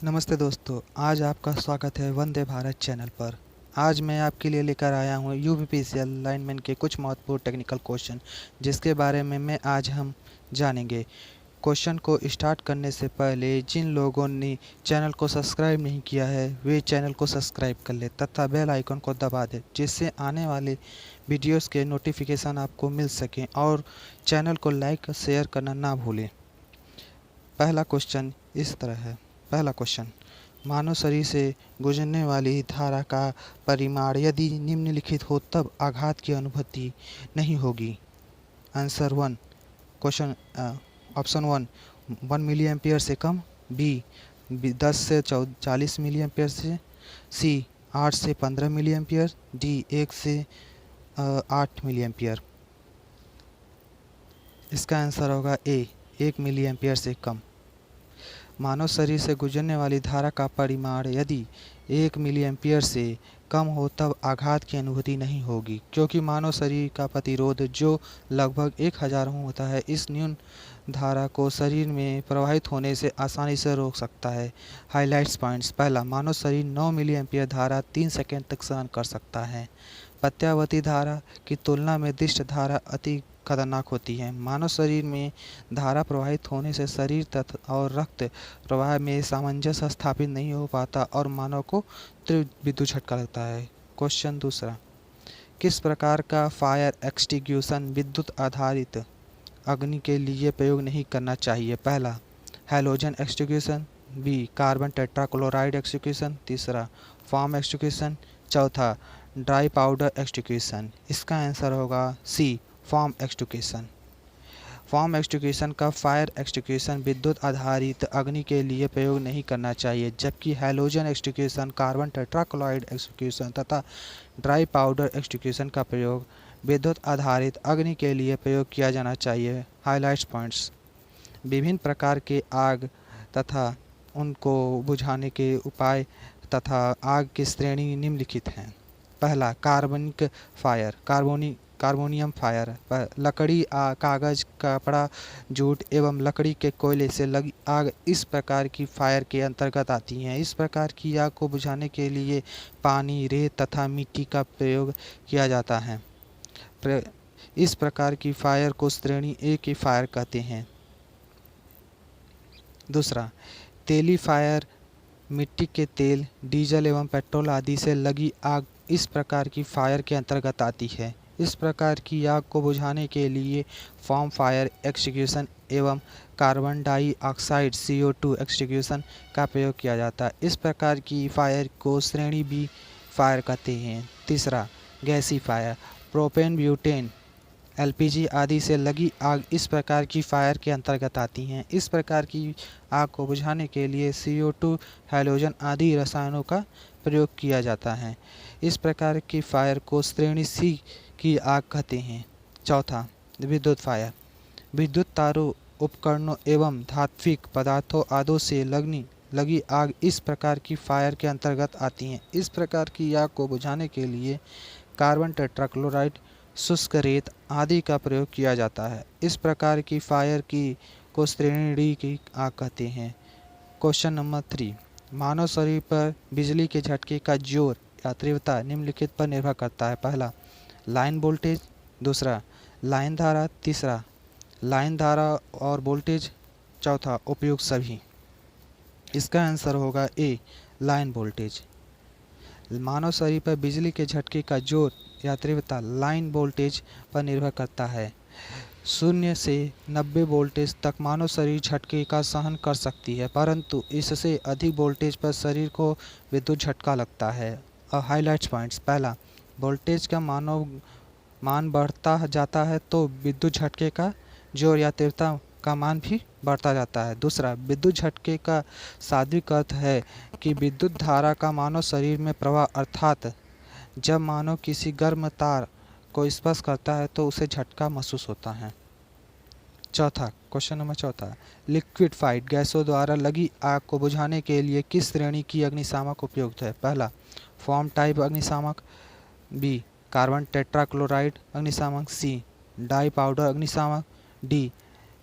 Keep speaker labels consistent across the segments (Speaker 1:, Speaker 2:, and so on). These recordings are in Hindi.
Speaker 1: नमस्ते दोस्तों, आज आपका स्वागत है वंदे भारत चैनल पर। आज मैं आपके लिए लेकर आया हूँ यूपीपीसीएल लाइनमैन के कुछ महत्वपूर्ण टेक्निकल क्वेश्चन, जिसके बारे में आज हम जानेंगे। क्वेश्चन को स्टार्ट करने से पहले जिन लोगों ने चैनल को सब्सक्राइब नहीं किया है वे चैनल को सब्सक्राइब कर ले तथा बेल आइकन को दबा दें, जिससे आने वाले वीडियोस के नोटिफिकेशन आपको मिल सकें, और चैनल को लाइक और शेयर करना ना भूलें। पहला क्वेश्चन इस तरह है। पहला क्वेश्चन, मानव शरीर से गुजरने वाली धारा का परिमाण यदि निम्नलिखित हो तब आघात की अनुभूति नहीं होगी। Answer one, question option one 1 milli ampere से कम, बी 10 से 40 मिली एम्पियर से, सी 8 से 15 मिली एम्पियर, डी 1 से 8 मिली एम्पियर। इसका आंसर होगा ए, 1 मिली एम्पियर से कम। मानव शरीर से गुजरने वाली धारा का परिमाण यदि 1 मिली एम्पियर से कम हो तब आघात की अनुभूति नहीं होगी, क्योंकि मानव शरीर का प्रतिरोध जो लगभग 1000 ओम होता है, इस न्यून धारा को शरीर में प्रवाहित होने से आसानी से रोक सकता है। Highlights points. पहला, मानव शरीर 9 मिली एम्पियर धारा 3 सेकंड तक सहन कर सकता है। प्रत्यावर्ती धारा की तुलना में दृष्ट धारा अति खतरनाक होती है। मानव शरीर में धारा प्रवाहित होने से शरीर तथा और रक्त प्रवाह में सामंजस्य स्थापित नहीं हो पाता और मानव को तीव्र विद्युत झटका लगता है। क्वेश्चन दूसरा, किस प्रकार का फायर एक्सटिंग्विशन विद्युत आधारित अग्नि के लिए प्रयोग नहीं करना चाहिए। पहला, halogen extinguisher, B carbon tetrachloride extinguisher, तीसरा फॉर्म एक्सटिंग्विशन, चौथा ड्राई पाउडर एक्सटिंग्विशन। इसका आंसर होगा C, form extinguisher. Form extinguisher का फायर एक्सटिंग्विशन विद्युत आधारित अग्नि के लिए प्रयोग नहीं करना चाहिए, जबकि halogen extinguishing, carbon tetrachloride extinguishing तथा ड्राई पाउडर एक्सटिंग्विशन का प्रयोग विद्युत आधारित अग्नि के लिए प्रयोग किया जाना चाहिए। Highlights points. विभिन्न प्रकार के आग तथा उनको बुझाने के उपाय तथा आग की श्रेणी निम्नलिखित हैं। पहला, कार्बनिक फायर, कार्बोनियम फायर। लकड़ी, कागज, कपड़ा, जूट एवं लकड़ी के कोयले से लगी आग इस प्रकार की फायर के अंतर्गत आती हैं। इस प्रकार की आग को बुझाने के लिए पानी, रेत तथा मिट्टी का प्रयोग किया जाता है। इस प्रकार की फायर को श्रेणी ए की फायर कहते हैं। दूसरा, तेली फायर, मिट्टी के तेल, डीजल एवं पेट्रोल आदि से लगी आग इस प्रकार की फायर के अंतर्गत आती है। इस प्रकार की आग को बुझाने के लिए फॉर्म फायर एक्सटिंग्विशन एवं कार्बन डाइऑक्साइड CO2 एक्सटिंग्विशन का प्रयोग किया जाता है। इस प्रकार की फायर को श्रेणी बी फायर कहते हैं। तीसरा, गैसी फायर, प्रोपेन, ब्यूटेन, LPG आदि से लगी आग इस प्रकार की फायर के अंतर्गत आती हैं। इस प्रकार की आग को बुझाने के लिए CO2, हैलोजन आदि रसायनों का प्रयोग किया जाता है। इस प्रकार की फायर को श्रेणी सी की आग कहते हैं। चौथा, विद्युत फायर, विद्युत तारों, उपकरणों एवं धात्विक पदार्थों आदि से लगी आग इस प्रकार की फायर के अंतर्गत आती हैं। इस प्रकार की आग को बुझाने के लिए कार्बन टेट्राक्लोराइड, शुष्क रेत आदि का प्रयोग किया जाता है। इस प्रकार की फायर को श्रेणी डी की आग कहते हैं। क्वेश्चन नंबर 3, मानव शरीर पर बिजली के झटके का जोर या तीव्रता निम्नलिखित पर निर्भर करता है। पहला, लाइन वोल्टेज, दूसरा लाइन धारा, तीसरा लाइन धारा और वोल्टेज, चौथा उपयुक्त सभी। इसका आंसर होगा ए, लाइन वोल्टेज। मानव शरीर पर बिजली के झटके का जोर या तीव्रता लाइन वोल्टेज पर निर्भर करता है। 0 से 90 वोल्टेज तक मानव शरीर झटके का सहन कर सकती है, परंतु इससे अधिक वोल्टेज पर शरीर को विद्युत झटका लगता है। Highlights points. पहला, वोल्टेज का मान बढ़ता जाता है तो विद्युत झटके का जोर या तीव्रता का मान भी बढ़ता जाता है। दूसरा, विद्युत झटके का शाब्दिक अर्थ है कि विद्युत धारा का मानव शरीर में प्रवाह, अर्थात जब मानव किसी गर्म तार को स्पर्श करता है तो उसे झटका महसूस होता है। चौथा, क्वेश्चन नंबर चौथा, लिक्विफाइड गैसों द्वारा लगी आग को बुझाने के लिए किस श्रेणी की अग्निशामक उपयुक्त है। पहला, फॉर्म टाइप अग्निशामक, बी कार्बन टेट्राक्लोराइड अग्निशामक, सी डाई पाउडर अग्निशामक, डी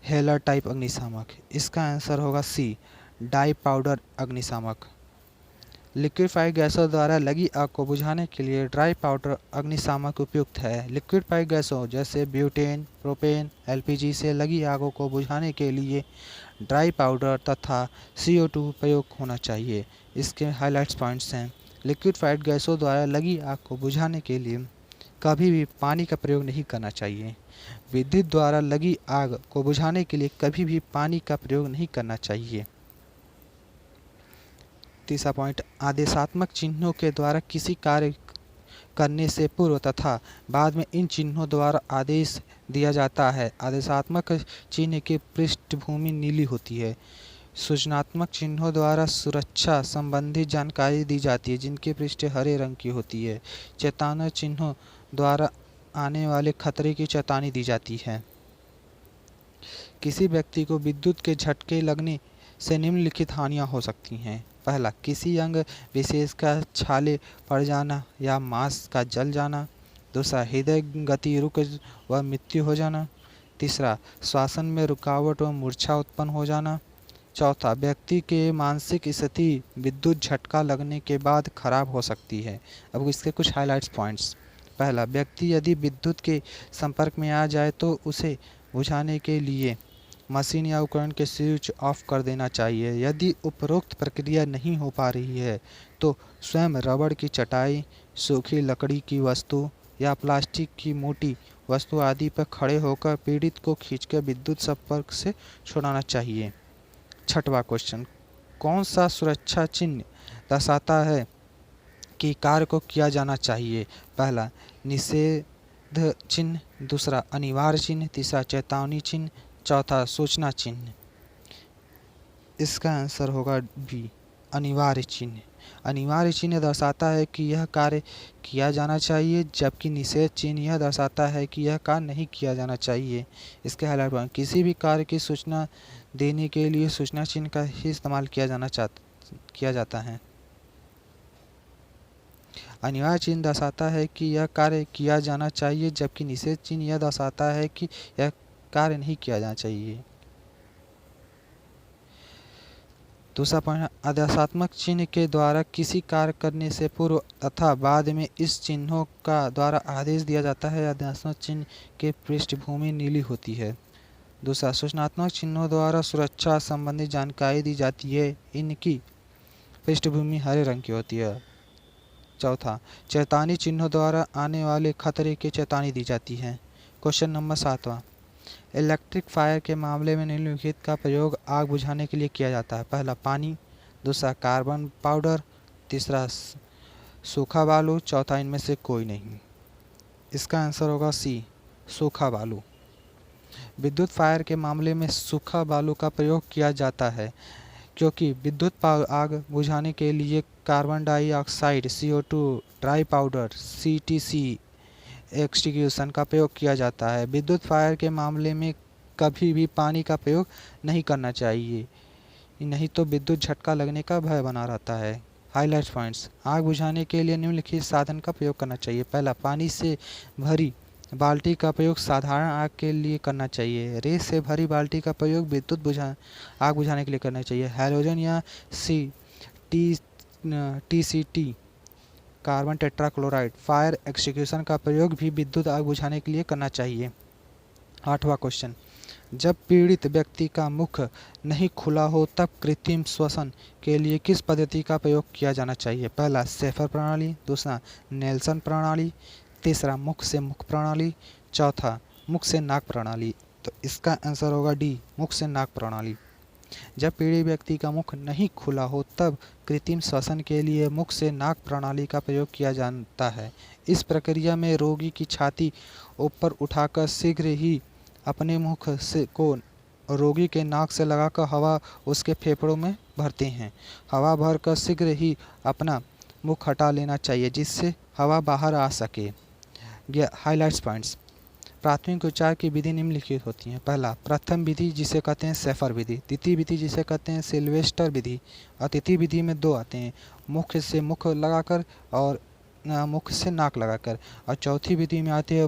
Speaker 1: हेलर टाइप अग्निशामक। इसका आंसर होगा सी, डाई पाउडर अग्निशामक। लिक्विफाइड गैसों द्वारा लगी आग को बुझाने के लिए ड्राई पाउडर अग्निशामक उपयुक्त है। लिक्विफाइड गैसों जैसे ब्यूटेन, प्रोपेन, एलपीजी से लगी आगों को बुझाने के लिए ड्राई पाउडर तथा CO2 प्रयोग होना चाहिए। इसके हाइलाइट्स पॉइंट्स हैं। लिक्विफाइड गैसों द्वारा लगी आग को बुझाने के लिए कभी भी पानी का प्रयोग नहीं करना चाहिए। विद्युत द्वारा लगी आग को बुझाने के लिए कभी भी पानी का प्रयोग नहीं करना चाहिए। तीसरा पॉइंट, आदेशात्मक चिन्हों के द्वारा किसी कार्य करने से पूर्व तथा बाद में इन चिन्हों द्वारा आदेश दिया जाता है। आदेशात्मक चिन्ह की पृष्ठभूमि नीली होती है। सूचनात्मक चिन्हों द्वारा सुरक्षा संबंधी जानकारी दी जाती है, जिनकी पृष्ठ हरे रंग की होती है। चेतावनी चिन्हों द्वारा आने वाले खतरे की चेतावनी दी जाती है। किसी व्यक्ति को विद्युत के झटके लगने से निम्नलिखित हानियां हो सकती हैं। पहला, किसी अंग विशेष का छाले पड़ जाना या मांस का जल जाना। दूसरा, हृदय गति रुक व मृत्यु हो जाना। तीसरा, श्वसन में रुकावट व मूर्छा उत्पन्न हो जाना। चौथा, व्यक्ति के मानसिक स्थिति विद्युत झटका लगने के बाद खराब हो सकती है। अब इसके कुछ हाइलाइट्स पॉइंट्स। पहला, व्यक्ति यदि विद्युत के संपर्क में आ जाए तो उसे बुझाने के लिए मशीन या उपकरण के स्विच ऑफ कर देना चाहिए। यदि उपरोक्त प्रक्रिया नहीं हो पा रही है तो स्वयं रबड़ की चटाई, सूखी लकड़ी की वस्तु या प्लास्टिक की मोटी वस्तु आदि पर खड़े होकर पीड़ित को खींचकर विद्युत संपर्क से छुड़ाना चाहिए। छठवां क्वेश्चन, कौन सा सुरक्षा चिन्ह दर्शाता है कि कार्य को किया जाना चाहिए? पहला, निषेध चिन्ह। दूसरा, अनिवार्य चिन्ह। तीसरा, चेतावनी चिन्ह। चौथा, सूचना चिन्ह। इसका आंसर होगा बी, अनिवार्य चिन्ह। अनिवार्य चिन्ह दर्शाता है कि यह कार्य किया जाना चाहिए, जबकि निषेध चिन्ह यह दर्शाता है कि यह कार्य नहीं किया जाना चाहिए। इसके हाइलाइट पॉइंट, किसी भी कार्य की सूचना देने के लिए सूचना चिन्ह का ही इस्तेमाल किया जाता है। अनिवार्य चिन्ह दर्शाता है कि यह कार्य किया जाना चाहिए, जबकि निषेध चिन्ह यह दर्शाता है कि यह कार्य नहीं किया जाना चाहिए। दूसरा पॉइंट, आदेशात्मक चिन्ह के द्वारा किसी कार्य करने से पूर्व तथा बाद में इस चिन्हों का द्वारा आदेश दिया जाता है। आदेशात्मक चिन्ह की पृष्ठभूमि नीली होती है। दूसरा, सूचनात्मक चिन्हों द्वारा सुरक्षा संबंधी जानकारी दी जाती है। इनकी पृष्ठभूमि हरे रंग की होती है। चौथा, चेतावनी चिन्हों द्वारा आने वाले खतरे की चेतावनी दी जाती है। क्वेश्चन नंबर 7वां, इलेक्ट्रिक फायर के मामले में निम्नलिखित का प्रयोग आग बुझाने के लिए किया जाता है। पहला, पानी। दूसरा, कार्बन पाउडर। तीसरा, सूखा बालू। चौथा, इनमें से कोई नहीं। इसका आंसर होगा सी, सूखा बालू। विद्युत फायर के मामले में सूखा बालू का प्रयोग किया जाता है, क्योंकि विद्युत आग बुझाने के लिए carbon dioxide CO2, dry powder CTC extinguishing का प्रयोग किया जाता है। विद्युत फायर के मामले में कभी भी पानी का प्रयोग नहीं करना चाहिए, नहीं तो विद्युत झटका लगने का भय बना रहता है। हाइलाइट पॉइंट्स, आग बुझाने के लिए निम्नलिखित साधन का प्रयोग करना चाहिए। पहला, पानी से भरी बाल्टी का प्रयोग साधारण आग के लिए करना चाहिए। रेत से भरी बाल्टी का प्रयोग विद्युत आग बुझाने के लिए करना चाहिए। हैलोजन या TCT carbon tetrachloride fire extinguishing का प्रयोग भी विद्युत आग बुझाने के लिए करना चाहिए। 8वां क्वेश्चन, जब पीड़ित व्यक्ति का मुख नहीं खुला हो तब कृत्रिम श्वसन के लिए किस पद्धति का प्रयोग किया जाना चाहिए? पहला, शेफर प्रणाली। दूसरा, नेल्सन प्रणाली। तीसरा, मुख से मुख प्रणाली। चौथा, मुख से नाक प्रणाली। तो इसका आंसर होगा डी, मुख से नाक प्रणाली। जब पीड़ित व्यक्ति का मुख नहीं खुला हो तब कृत्रिम श्वसन के लिए मुख से नाक प्रणाली का प्रयोग किया जाता है। इस प्रक्रिया में रोगी की छाती ऊपर उठाकर शीघ्र ही अपने मुख से को रोगी के नाक से लगाकर हवा उसके फेफड़ों में भरते हैं। हवा भरकर शीघ्र ही अपना मुख हटा लेना चाहिए, जिससे हवा बाहर आ सके। हाइलाइट्स पॉइंट्स, प्राथमिक उपचार की विधि निम्नलिखित होती है। पहला, प्रथम विधि जिसे कहते हैं शेफर विधि। द्वितीय विधि जिसे कहते हैं सिल्वेस्टर विधि। और तृतीय विधि में दो आते हैं, मुख से मुख लगाकर और मुख से नाक लगाकर। और चौथी विधि में आती है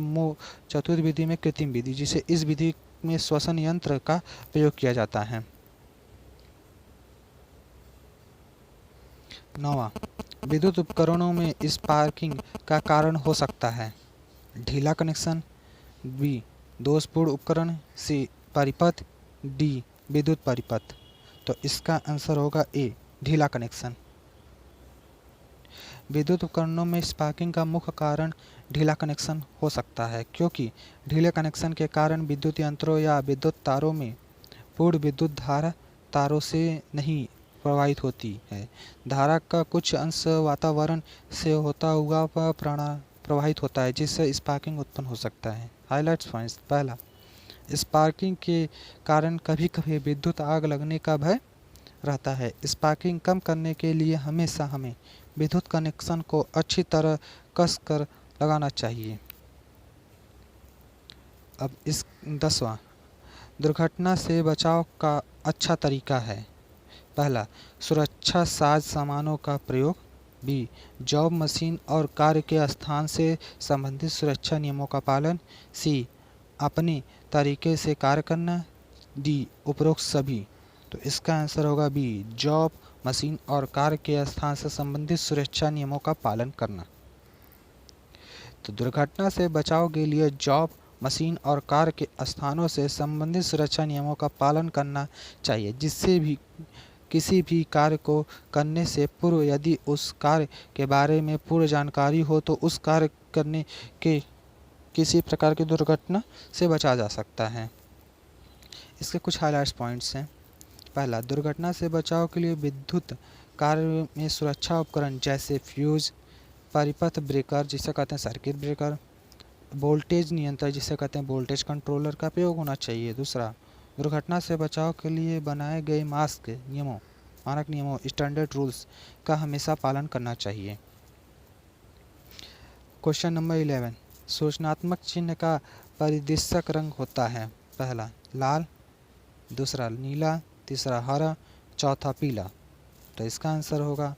Speaker 1: चतुर्थ विधि में कृत्रिम विधि, जिसे इस विधि में श्वसन यंत्र का प्रयोग किया जाता है। 9वां, विद्युत उपकरणों में स्पार्किंग का कारण हो सकता है ढीला कनेक्शन, बी दोषपूर्ण उपकरण, सी परिपथ, डी विद्युत परिपथ। तो इसका आंसर होगा ए ढीला कनेक्शन। विद्युत उपकरणों में स्पार्किंग का मुख्य कारण ढीला कनेक्शन हो सकता है, क्योंकि ढीले कनेक्शन के कारण विद्युत यंत्रों या विद्युत तारों में पूर्ण विद्युत धारा तारों से नहीं प्रवाहित होती है। धारा का कुछ अंश वातावरण से होता हुआ प्रवाहित होता है, जिससे स्पार्किंग उत्पन्न हो सकता है। Highlights points. पहला, स्पार्किंग के कारण कभी कभी विद्युत आग लगने का भय रहता है। स्पार्किंग कम करने के लिए हमेशा हमें विद्युत कनेक्शन को अच्छी तरह कस कर लगाना चाहिए। अब इस 10वां, दुर्घटना से बचाव का अच्छा तरीका है। पहला, सुरक्षा साज सामानों का प्रयोग, बी जॉब मशीन और कार्य के स्थान से संबंधित सुरक्षा नियमों का पालन, सी अपने तरीके से कार्य करना, डी उपरोक्त सभी। तो इसका आंसर होगा बी जॉब मशीन और कार्य के स्थान से संबंधित सुरक्षा नियमों का पालन करना। तो दुर्घटना से बचाव के लिए जॉब मशीन और कार्य के स्थानों से संबंधित सुरक्षा नियमों का पालन करना चाहिए, जिससे भी किसी भी कार्य को करने से पूर्व यदि उस कार्य के बारे में पूर्ण जानकारी हो तो उस कार्य करने के किसी प्रकार की दुर्घटना से बचा जा सकता है। इसके कुछ हाइलाइट्स पॉइंट्स हैं। पहला, दुर्घटना से बचाव के लिए विद्युत कार्य में सुरक्षा उपकरण जैसे फ्यूज, परिपथ ब्रेकर जिसे कहते हैं सर्किट ब्रेकर, वोल्टेज नियंत्रक जिसे कहते हैं वोल्टेज कंट्रोलर का प्रयोग होना चाहिए। दूसरा, दुर्घटना से बचाव के लिए बनाए गए मानक नियमों स्टैंडर्ड रूल्स का हमेशा पालन करना चाहिए। क्वेश्चन नंबर 11, सूचनात्मक चिन्ह का परिदृश्यक रंग होता है। पहला लाल, दूसरा नीला, तीसरा हरा, चौथा पीला। तो इसका आंसर होगा,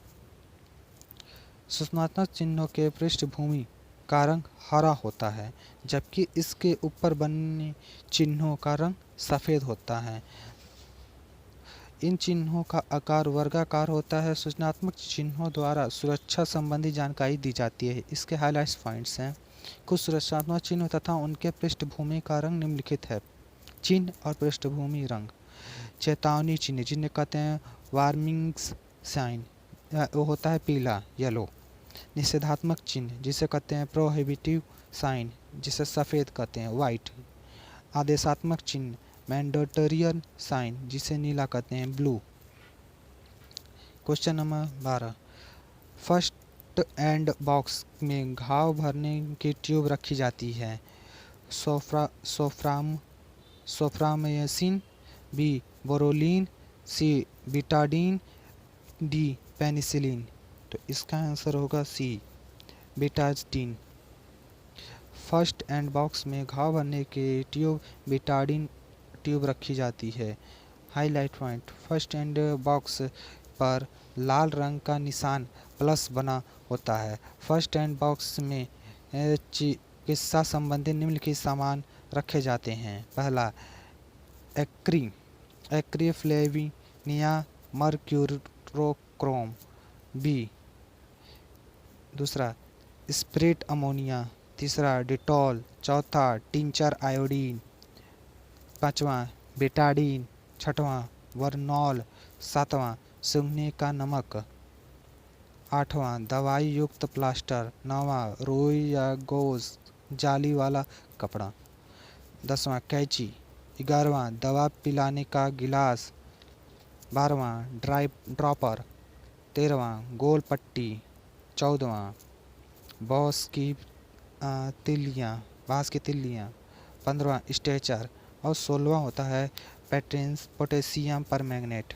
Speaker 1: सूचनात्मक चिन्हों के पृष्ठभूमि का रंग हरा होता है, जबकि इसके ऊपर बने चिन्हों का रंग सफ़ेद होता है। इन चिन्हों का आकार वर्गाकार होता है। सूचनात्मक चिन्हों द्वारा सुरक्षा संबंधी जानकारी दी जाती है। इसके हाइलाइट्स पॉइंट्स हैं। कुछ सुरक्षात्मक चिन्ह तथा उनके पृष्ठभूमि का रंग निम्नलिखित है। चिन्ह और पृष्ठभूमि रंग। चेतावनी चिन्ह जिन्हें कहते हैं वार्निंग साइन, वो होता है पीला येलो। निषेधात्मक चिन्ह जिसे कहते हैं प्रोहिबिटिव साइन, जिसे सफ़ेद कहते हैं वाइट। आदेशात्मक चिन्ह मैंडेटोरियन साइन, जिसे नीला कहते हैं blue. Question number 12, first and box में घाव भरने की ट्यूब रखी जाती है। सोफ्रामाइसिन, बी बोरोलिन, सी बिटाडीन, डी पेनिसिलिन। तो इसका आंसर होगा सी बिटाडीन। फर्स्ट एंड बॉक्स में घाव भरने के ट्यूब बिटाडीन ट्यूब रखी जाती है। Highlight point, first and box पर लाल रंग का निशान प्लस बना होता है। फर्स्ट एंड बॉक्स में चिकित्सा संबंधी निम्नलिखित सामान रखे जाते हैं। पहला एक्रीफ्लेविनिया मर्क्यूरोक्रोम, बी दूसरा स्प्रेट अमोनिया, तीसरा डिटॉल, चौथा टिंचर आयोडीन, पाँचवां बेटाडीन, छठवां वर्नॉल, सातवां सूंघने का नमक, आठवां दवाई युक्त प्लास्टर, नौवां रुई या गौज जाली वाला कपड़ा, 10वां कैंची, 11वां दवा पिलाने का गिलास, 12वां ड्रॉपर, 13वां गोल पट्टी, 14वां बांस की तिल्लियाँ, 15वां स्ट्रेचर और 16वां होता है पोटेशियम परमैंगनेट।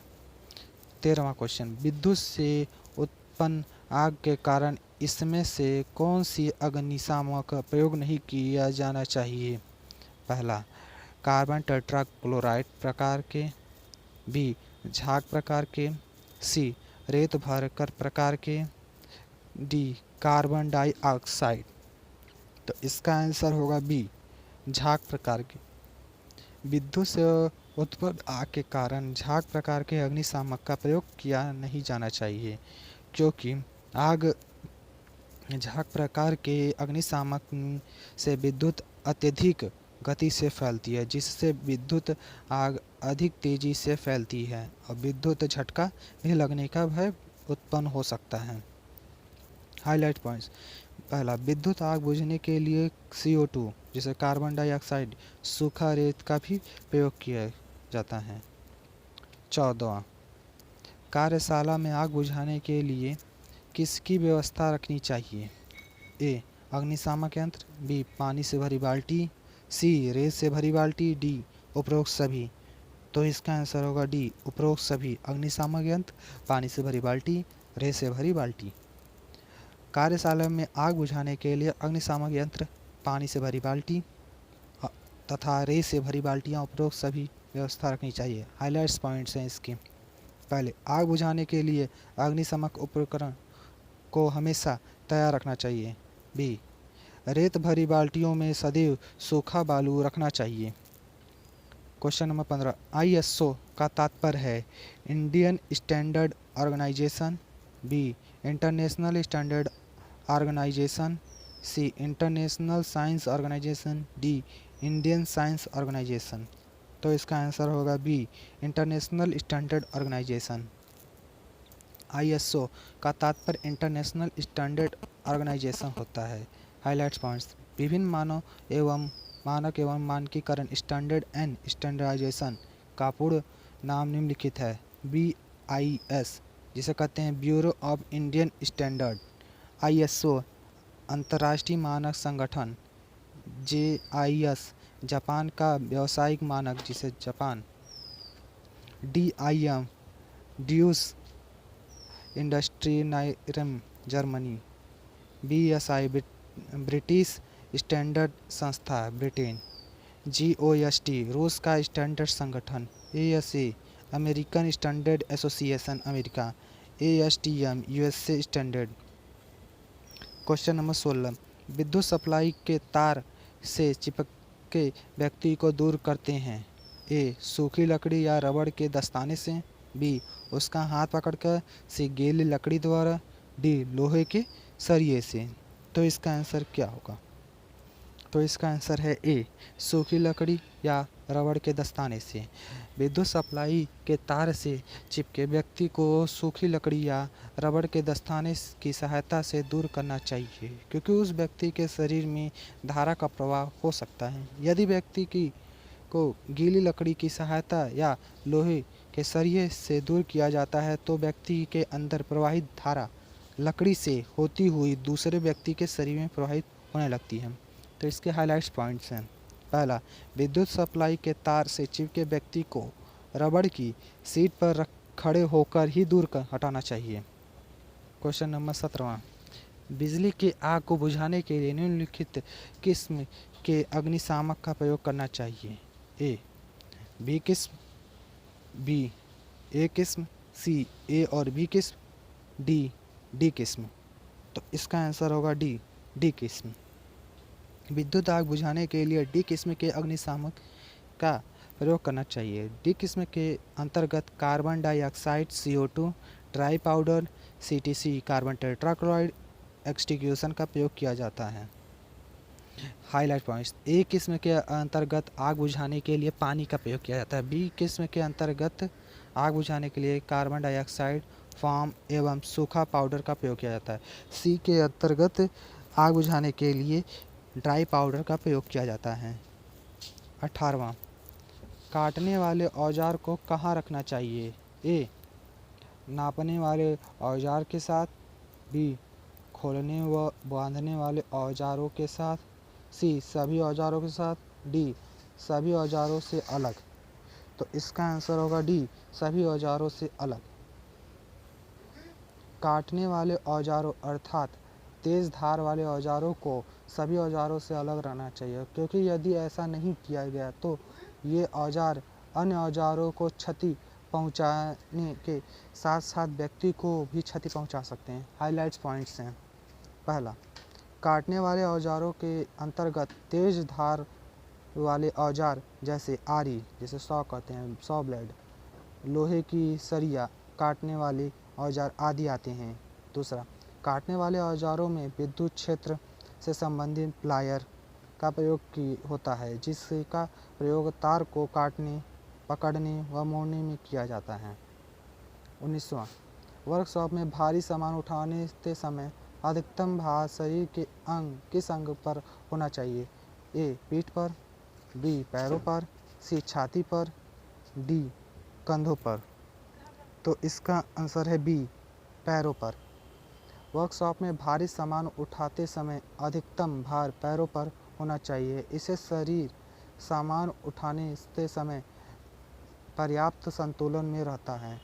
Speaker 1: 13वां क्वेश्चन, विद्युत से उत्पन्न आग के कारण इसमें से कौन सी अग्निशामक का प्रयोग नहीं किया जाना चाहिए। पहला कार्बन टेट्राक्लोराइड प्रकार के, बी झाग प्रकार के, सी रेत भरकर प्रकार के, डी कार्बन डाइऑक्साइड। तो इसका आंसर होगा बी झाग प्रकार के। विद्युत से उत्पन्न आग के कारण झाग प्रकार के अग्निशामक का प्रयोग किया नहीं जाना चाहिए। क्योंकि आग झाग प्रकार के अग्निशामक से विद्युत अत्यधिक गति से फैलती है, जिससे विद्युत आग अधिक तेजी से फैलती है और विद्युत झटका भी लगने का भय उत्पन्न हो सकता है। Highlight points. पहला, विद्युत आग बुझने के लिए CO2 जिसे कार्बन डाइऑक्साइड, सूखा रेत का भी प्रयोग किया जाता है। 14वां, कार्यशाला में आग बुझाने के लिए किसकी व्यवस्था रखनी चाहिए? ए, अग्निशामक यंत्र, बी, पानी से भरी बाल्टी, सी, रेत से भरी बाल्टी, डी, उपरोक्त सभी। तो इसका आंसर होगा डी, उपरोक्त सभी। अग्निशामक यंत्र, पानी से भरी बाल्टी, रेत से भरी बाल्टी। कार्यशाला में आग बुझाने के लिए अग्निशामक यंत्र, पानी से भरी बाल्टी तथा रेत से भरी बाल्टियाँ, उपरोक्त सभी व्यवस्था रखनी चाहिए। हाइलाइट्स पॉइंट्स हैं इसके। पहले, आग बुझाने के लिए अग्निशामक उपकरण को हमेशा तैयार रखना चाहिए। बी, रेत भरी बाल्टियों में सदैव सूखा बालू रखना चाहिए। क्वेश्चन नंबर 15, ISO का तात्पर्य है Indian standard organisation, B, international standard organisation, C, international science organisation, D, Indian science organisation. तो इसका आंसर होगा B, international standard organisation. ISO का तात्पर्य इंटरनेशनल स्टैंडर्ड ऑर्गेनाइजेशन होता है। Highlights points. विभिन्न मानक एवं मानकीकरण स्टैंडर्ड एंड स्टैंडर्डाइजेशन का पूर्ण नाम निम्नलिखित है। BIS जिसे कहते हैं bureau of Indian standard, ISO अंतर्राष्ट्रीय मानक संगठन, JIS जापान का व्यावसायिक मानक जिसे जापान, DIM ड्यूस इंडस्ट्रीनाइरम जर्मनी, BSI ब्रिटिश स्टैंडर्ड संस्था ब्रिटेन, GOST रूस का स्टैंडर्ड संगठन, ASA American standard association America, ASTM USA standard. Question number 16, विद्युत सप्लाई के तार से चिपके व्यक्ति को दूर करते हैं? ए, सूखी लकड़ी या रबड़ के दस्ताने से, बी, उसका हाथ पकड़कर, सी, गीली लकड़ी द्वारा, डी, लोहे के सरिये से। तो इसका आंसर क्या होगा? तो इसका आंसर है ए, सूखी लकड़ी या रबड़ के दस्ताने से। विद्युत सप्लाई के तार से चिपके व्यक्ति को सूखी लकड़ी या रबड़ के दस्ताने की सहायता से दूर करना चाहिए, क्योंकि उस व्यक्ति के शरीर में धारा का प्रवाह हो सकता है। यदि व्यक्ति को गीली लकड़ी की सहायता या लोहे के सरिये से दूर किया जाता है तो व्यक्ति के अंदर प्रवाहित धारा लकड़ी से होती हुई दूसरे व्यक्ति के शरीर में प्रवाहित होने लगती है। तो इसके हाइलाइट्स पॉइंट्स हैं। पहला, विद्युत सप्लाई के तार से चिपके व्यक्ति को रबड़ की सीट पर खड़े होकर ही दूर हटाना चाहिए। क्वेश्चन नंबर 17, बिजली की आग को बुझाने के लिए निम्नलिखित किस्म के अग्निशामक का प्रयोग करना चाहिए? ए, बी किस्म, बी, ए किस्म, सी, ए और बी किस्म, डी, डी किस्म। तो इसका आंसर होगा डी, डी किस्म। विद्युत आग बुझाने के लिए डी किस्म के अग्निशामक का प्रयोग करना चाहिए। डी किस्म के अंतर्गत carbon dioxide CO2, dry powder CTC carbon tetrachloride extinguishing का प्रयोग किया जाता है। Highlight points. ए किस्म के अंतर्गत आग बुझाने के लिए पानी का प्रयोग किया जाता है। बी किस्म के अंतर्गत आग बुझाने के लिए कार्बन डाइऑक्साइड, फोम एवं सूखा पाउडर का प्रयोग किया जाता है। सी के अंतर्गत आग बुझाने के लिए ड्राई पाउडर का प्रयोग किया जाता है। 18वां, काटने वाले औजार को कहाँ रखना चाहिए? ए, नापने वाले औजार के साथ, बी, खोलने व बांधने वाले औजारों के साथ, सी, सभी औजारों के साथ, डी, सभी औजारों से अलग। तो इसका आंसर होगा डी, सभी औजारों से अलग। काटने वाले औजारों अर्थात तेज धार वाले औजारों को सभी औजारों से अलग रहना चाहिए, क्योंकि यदि ऐसा नहीं किया गया तो ये औजार अन्य औजारों को क्षति पहुंचाने के साथ साथ व्यक्ति को भी क्षति पहुंचा सकते हैं। हाइलाइट्स पॉइंट्स हैं। पहला, काटने वाले औजारों के अंतर्गत तेज धार वाले औजार जैसे आरी, जिसे सॉ कहते हैं, सॉ ब्लेड, लोहे की सरिया काटने वाले औजार आदि आते हैं। दूसरा, काटने वाले औजारों में विद्युत क्षेत्र से संबंधित प्लायर का प्रयोग होता है, जिसका प्रयोग तार को काटने, पकड़ने व मोड़ने में किया जाता है। 19वां, वर्कशॉप में भारी सामान उठाने के समय अधिकतम भार शरीर के किस अंग पर होना चाहिए? ए पीठ पर, बी पैरों पर, सी छाती पर, डी कंधों पर। तो इसका आंसर है बी पैरों पर। वर्कशॉप में भारी सामान उठाते समय अधिकतम भार पैरों पर होना चाहिए। इससे शरीर सामान उठाने के समय पर्याप्त संतुलन में रहता है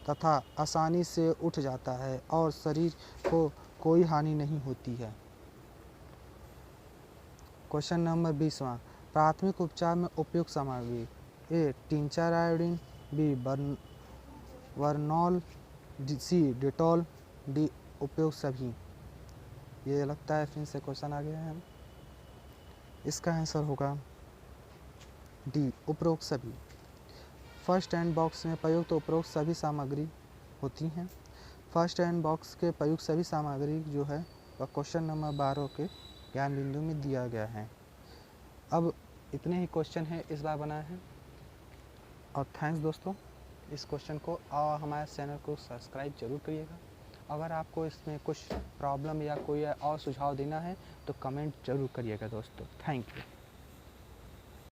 Speaker 1: तथा आसानी से उठ जाता है और शरीर को कोई हानि नहीं होती है। क्वेश्चन नंबर 20वां, प्राथमिक उपचार में उपयुक्त सामग्री? ए टिंचर आयोडीन, बी वर्नॉल, सी डेटॉल, डी उपयुक्त सभी। ये लगता है फिर से क्वेश्चन आ गया है। इसका आंसर होगा डी उपरोक्त सभी। फर्स्ट एड बॉक्स में प्रयुक्त उपरोक्त सभी सामग्री होती हैं। फर्स्ट एड बॉक्स के प्रयुक्त सभी सामग्री जो है वह क्वेश्चन नंबर 12 के ज्ञान बिंदु में दिया गया है। अब इतने ही क्वेश्चन है इस बार बनाए हैं और थैंक्स दोस्तों इस क्वेश्चन को, और हमारे चैनल को सब्सक्राइब जरूर करिएगा। अगर आपको इसमें कुछ प्रॉब्लम या कोई और सुझाव देना है तो कमेंट जरूर करिएगा दोस्तों। Thank you.